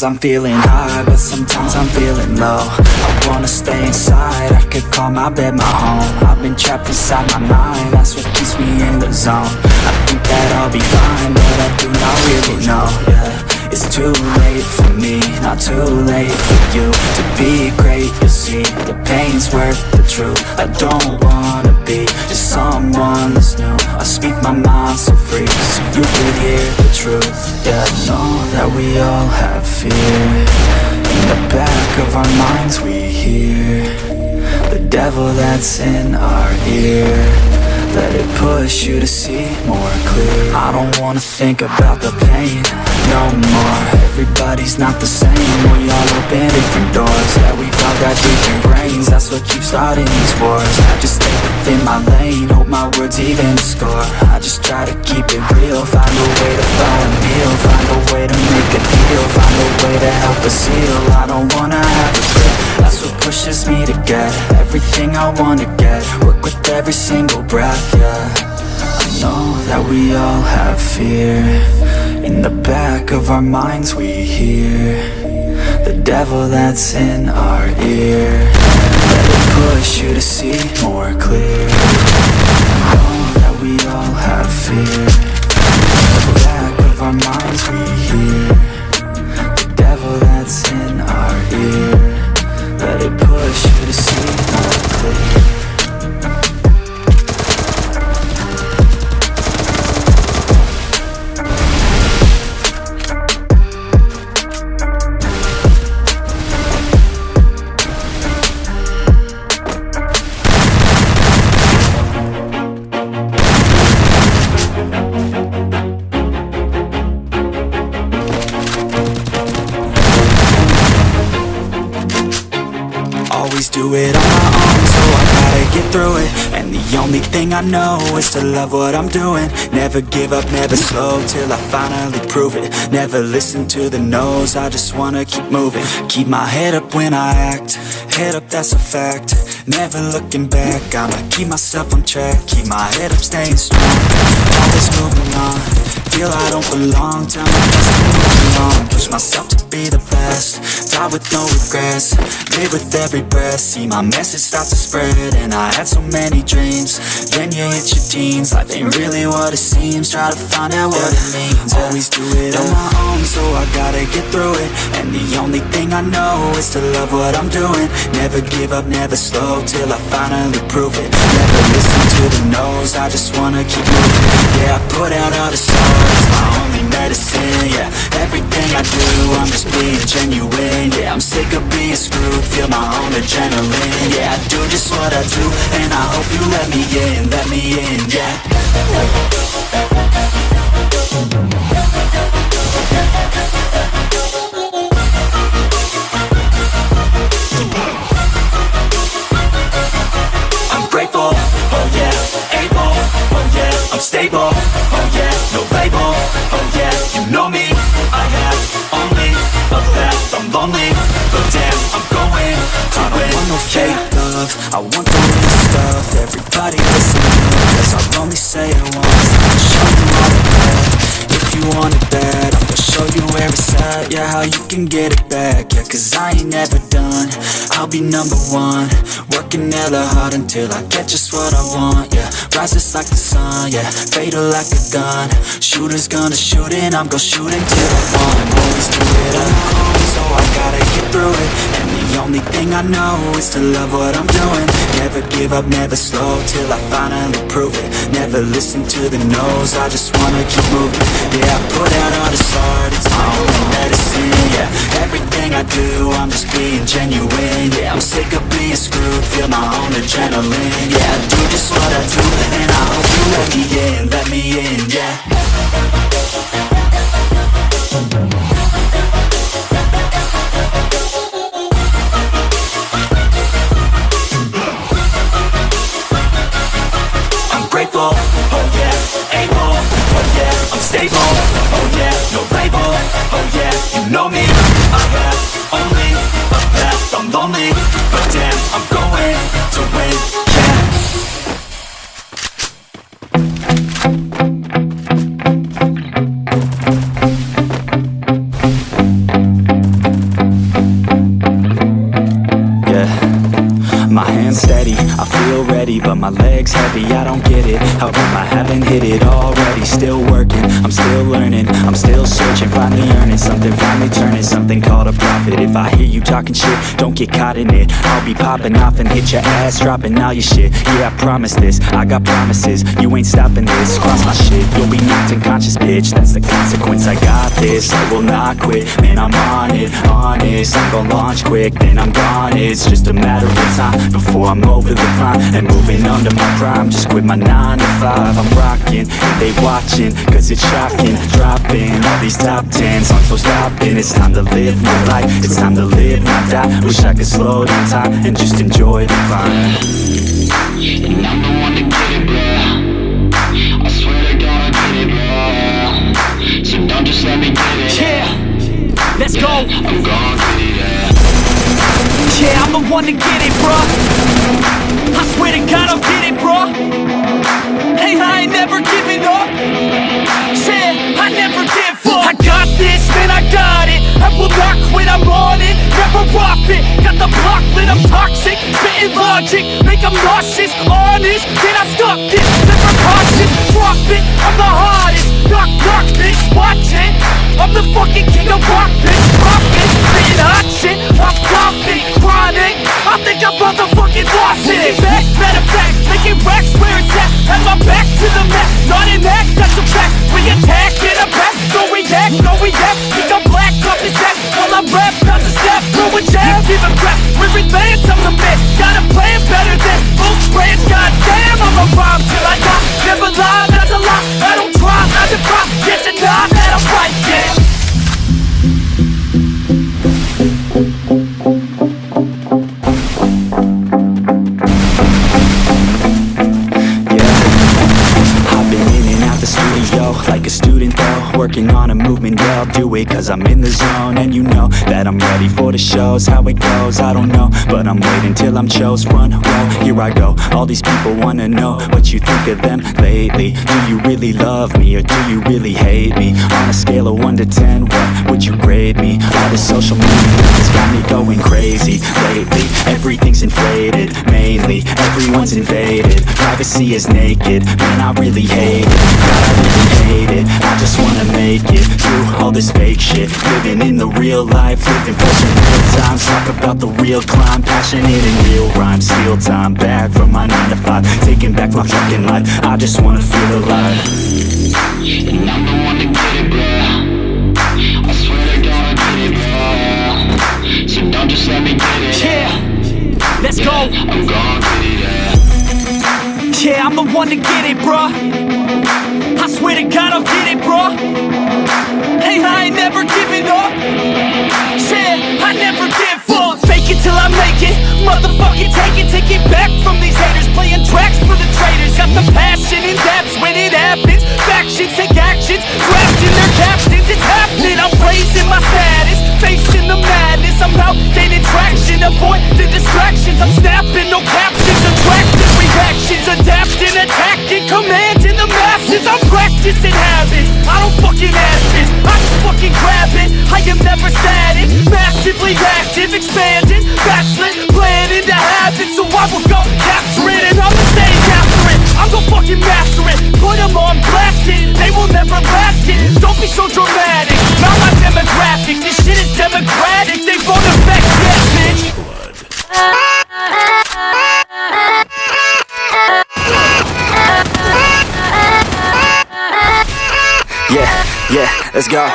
Sometimes I'm feeling high, but sometimes I'm feeling low. I wanna stay inside, I could call my bed my home. I've been trapped inside my mind, that's what keeps me in the zone. I think that I'll be fine, but I do not really know, yeah. It's too late for me, not too late for you. To be great, you'll see, the pain's worth the truth. I don't wanna be just someone that's new. I speak my mind so free, so you can hear the truth. Yeah, I know that we all have fear. In the back of our minds we hear the devil that's in our ear. Let it push you to see more clear. I don't wanna think about the pain no more. Everybody's not the same, we all open different doors. Yeah, we've all got different brains, that's what keeps starting these wars. I just stay within my lane, hope my words even score. I just try to keep it real, find a way to buy a meal, find a way to make a deal, find a way to help us heal. I don't wanna have regret, that's what pushes me to get everything I wanna get. Work with every single breath, yeah. I know that we all have fear. In the back of our minds we hear the devil that's in our ear. Let it push you to see more clear. I know that we all have fear. In the back of our minds we hear the devil that's in our ear. Let it push you to see more clear. Do it on my own, so I gotta get through it. And the only thing I know is to love what I'm doing. Never give up, never slow, till I finally prove it. Never listen to the no's, I just wanna keep moving. Keep my head up when I act, head up, that's a fact. Never looking back, I'ma keep myself on track. Keep my head up, staying strong, always moving on. Feel I don't belong, tell my best to move along. Push myself to be the best, die with no regrets. Live with every breath, see my message start to spread. And I had so many dreams, then you hit your teens. Life ain't really what it seems, try to find out what it means. Always do it on my own, so I gotta get through it. And the only thing I know is to love what I'm doing. Never give up, never slow, till I finally prove it. Never listen to the no's, I just wanna keep moving. Yeah, I put out all the songs, it's my only medicine, yeah. Everything I do, I'm just being genuine, yeah. I'm sick of being screwed, feel my own adrenaline, yeah. I do just what I do, and I hope you let me in, yeah. I'm grateful, oh yeah, able, oh yeah, I'm stable, oh yeah, no label, oh yeah, you know me, I have only a path, I'm lonely, but damn, I'm going to win. I don't want no fake love, I want the real stuff. Everybody listen up, cause I'll only say it once. I'll show you all the bad, if you want it bad. I'm gonna show you where it's at, yeah, how you can get it back. Yeah, cause I ain't never done, I'll be number one. Working hella hard until I get just what I want, yeah. Rises like the sun, yeah, fatal like a gun. Shooter's gonna shoot and I'm gonna shoot until I want. Always do it on my own, so I gotta get through it. And the only thing I know is to love what I'm doing. Never give up, never slow, till I finally prove it. Never listen to the no's, I just wanna keep moving. Yeah, I put out all this art, it's my only medicine, yeah. Everything I do, I'm just being genuine, yeah. I'm sick of being screwed, feel my own adrenaline, yeah. I do just what I do, and I hope you let me in, yeah. I'm grateful, oh yeah, able, oh yeah, I'm stable, oh yeah, no label, oh yeah, you know me, I have only a path, I'm lonely, but damn, I'm going to win, yeah. My hands steady, I feel ready, but my legs heavy, I don't get it. How come I haven't hit it already? Still working, I'm still learning, I'm still searching, finally earning something, finally turning something called a profit. If I hear you talking shit, don't get caught in it. I'll be popping off and hit your ass, dropping all your shit. Yeah, I promise this, I got promises, you ain't stopping this. Cross my shit, you'll be knocked unconscious, bitch. That's the consequence, I got this, I will not quit. Man, I'm on it, honest, I'm gon' launch quick, then I'm gone. It's just a matter of time before I'm over the climb and moving under my prime. Just quit my 9 to 5, I'm rocking, and they watching, cause it's shocking. Dropping all these top 10 songs, so stopping. It's time to live my life, it's time to live, not die. Wish I could slow down time and just enjoy the climb. And I'm the one to get it, bro. I swear to God I get it, bro. So don't just let me get it. Yeah, let's go. I'm gon' get it, yeah, I'm the one to get it, bro. I swear to God I'll get it, bro. Hey, I ain't never giving up. Yeah, I never give up. I got this, man, I got it. I will not quit, I'm on it. Never off it. Got the block lit, I'm toxic. Spitting logic, make them nauseous. Honest, can I stop this? Never cautious, drop it. I'm the hardest. Knock, knock, bitch, watch it. I'm the fucking king of rock, bitch. Rock it, spitting hot shit. I'm confident, chronic. I think I'm motherfucking lost it. Back, matter of fact, making racks where it's at. Have my back to the map, not an act, that's a fact. We attack in a back, no react, no react. Think I'm black, up his back. While I rap, bounce a step, throw a jab, give a crap. We're advanced, I'm the man. Got a plan better than most brands. Goddamn, I'm a rhyme till I die. Never lie, that's a lie. I don't try, I defy. Get to die, that I'm right, yeah. Like a student though, working on a movement, yeah, I'll do it cause I'm in the zone. And you know that I'm ready for the shows. How it goes, I don't know, but I'm waiting till I'm chose. Front row, here I go. All these people wanna know what you think of them lately. Do you really love me or do you really hate me? On a scale of 1 to 10, what would you grade me? All this social media has got me going crazy lately. Everything's inflated, mainly everyone's invaded. Privacy is naked, man, I really hate it. God, I really hate it. I just wanna make it through all this fake shit. Living in the real life, living for some real times. Talk about the real climb, passionate in real rhymes. Steal time back from my 9 to 5, taking back my fucking life. I just wanna feel alive. And I'm the one to get it, bro. I swear to God I get it, bro. So don't just let me get it. Yeah, let's go. I'm gon' get it, yeah, I'm the one to get it, bro. I swear to God I'll get it, bro. Hey, I ain't never giving up. Yeah, I never give up. Fake it till I make it. Motherfucking take it back from these haters. Playing tracks for the traitors. Got the passion in depths when it happens. Factions take actions, drafting their captains. It's happening, I'm raising my status. Facing the madness, I'm out gaining traction. Avoid the distractions, I'm snapping, no captions. Attracting reactions, adapting, attacking, commanding the masses. I'm practicing habits, I don't fucking ask this, I just fucking grab it. I am never static, massively active, expanding, backslid, planning to have it. So I will go capture it and I'ma stay after it. I'm gon' fucking master it, put them on blasting. They will never last it, don't be so dramatic. Not my demographic, this shit is democratic. They won't affect, yeah, bitch. Yeah, let's go.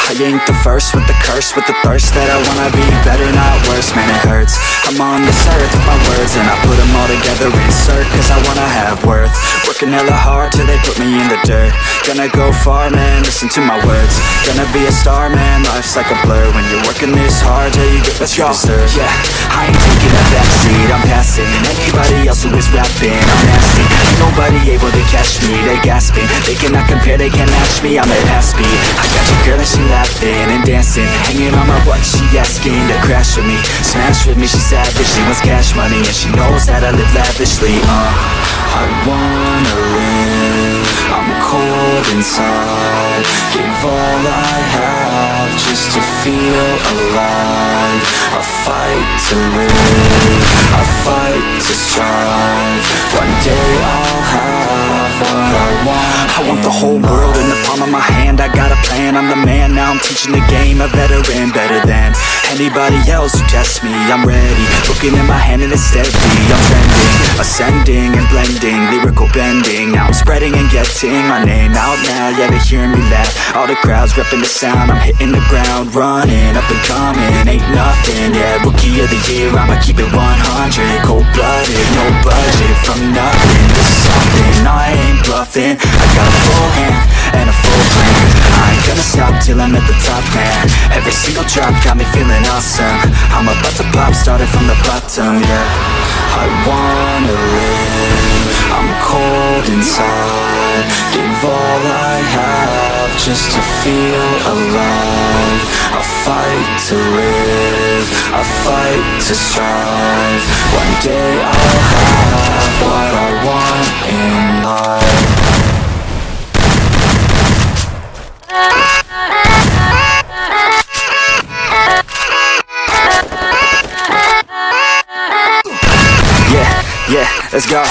I ain't the first with the curse, with the thirst that I wanna be better, not worse, man it hurts. I'm on this earth with my words and I put them all together, insert, cause I wanna have worth. Working hella hard till they put me in the dirt. Gonna go far, man, listen to my words. Gonna be a star, man, life's like a blur. When you're working this hard till you get what you deserve. Yeah, I ain't taking a backseat, I'm passing anybody else who is rapping, I'm nasty. Ain't nobody able to catch me, they gasping. They cannot compare, they can't match me, I'm at half speed. I got your girl and she laughing and dancing, hanging on my butt, she asking to crash with me. Smash with me, she savage, she wants cash money and she knows that I live lavishly. I wanna live, I'm cold inside. Give all I have just to feel alive. I fight to live, I fight whole world in the palm of my hand, I got a plan, I'm the man, now I'm teaching the game, a veteran, better than anybody else who tests me, I'm ready, looking in my hand and it's steady, I'm trending, ascending and blending, lyrical bending, now I'm spreading and getting my name out now, yeah they hearing me laugh, all the crowds repping the sound, I'm hitting the ground, running, up and coming, ain't nothing, yeah, rookie of the year, I'ma keep it 100, cold-blooded, no budget, from nothing to something, I ain't bluffing, I got a full hand and a full plan, I ain't gonna stop till I'm at the top, man, every single drop got me feeling awesome, I'm about to pop, started from the bottom, yeah, I wanna live, I'm cold inside, give all I have just to feel alive, I fight to live, I fight to strive, one day I'll have what I want in life. Yeah, let's go.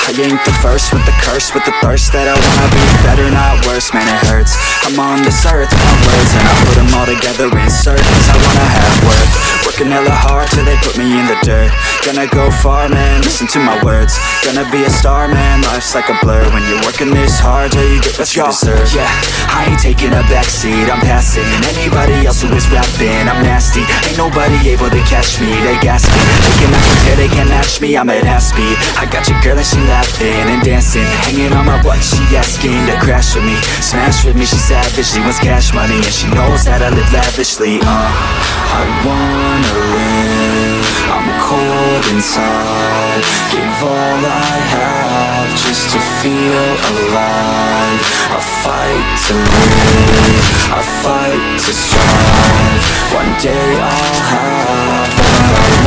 I ain't the first with the curse, with the thirst that I wanna be better, not worse, man it hurts. I'm on this earth, my words, and I put them all together in search, cause I wanna have worth. Working hella hard till they put me in the dirt. Gonna go far, man, listen to my words. Gonna be a star, man, life's like a blur. When you're working this hard, yeah, you get what you deserve. Yeah, I ain't taking a backseat, I'm passing anybody else who is rapping, I'm nasty. Ain't nobody able to catch me, they gas me. They cannot compare, they can't match me, I'm at half speed. I got your girl and she laughing and dancing, hanging on my butt, she asking to crash with me, smash with me, she savage, she wants cash money, and she knows that I live lavishly, I wanna live, I'm cold inside, give all I have just to feel alive, I fight to live, I fight to strive, one day I'll have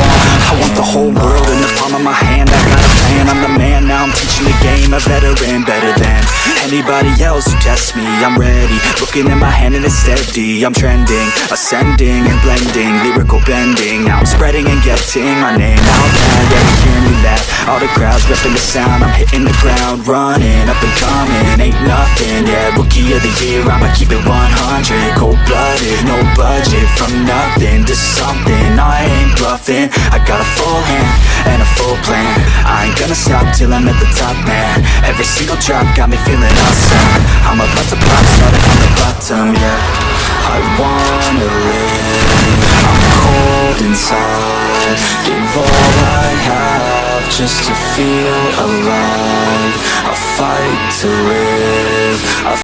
what I want the whole world in the palm of my hand, I got a plan, I'm the man, now I'm teaching the game, a veteran, better than anybody else who tests me, I'm ready, looking in my hand and it's steady, I'm trending, ascending and blending, lyrical bending, now I'm spreading and getting my name out now, yeah you hear me laugh, all the crowds repping the sound, I'm hitting the ground, running, up and coming, ain't nothing, yeah, rookie of the year, I'ma keep it 100, cold-blooded, no budget, from nothing to something, I ain't bluffing, I got a full hand and a full plan, I ain't gonna stop till I'm at the top, man, every single drop got me feeling awesome, I'm about to pop, started from the bottom, yeah, I wanna live, I'm cold inside, give all I have just to feel alive, I fight to live, I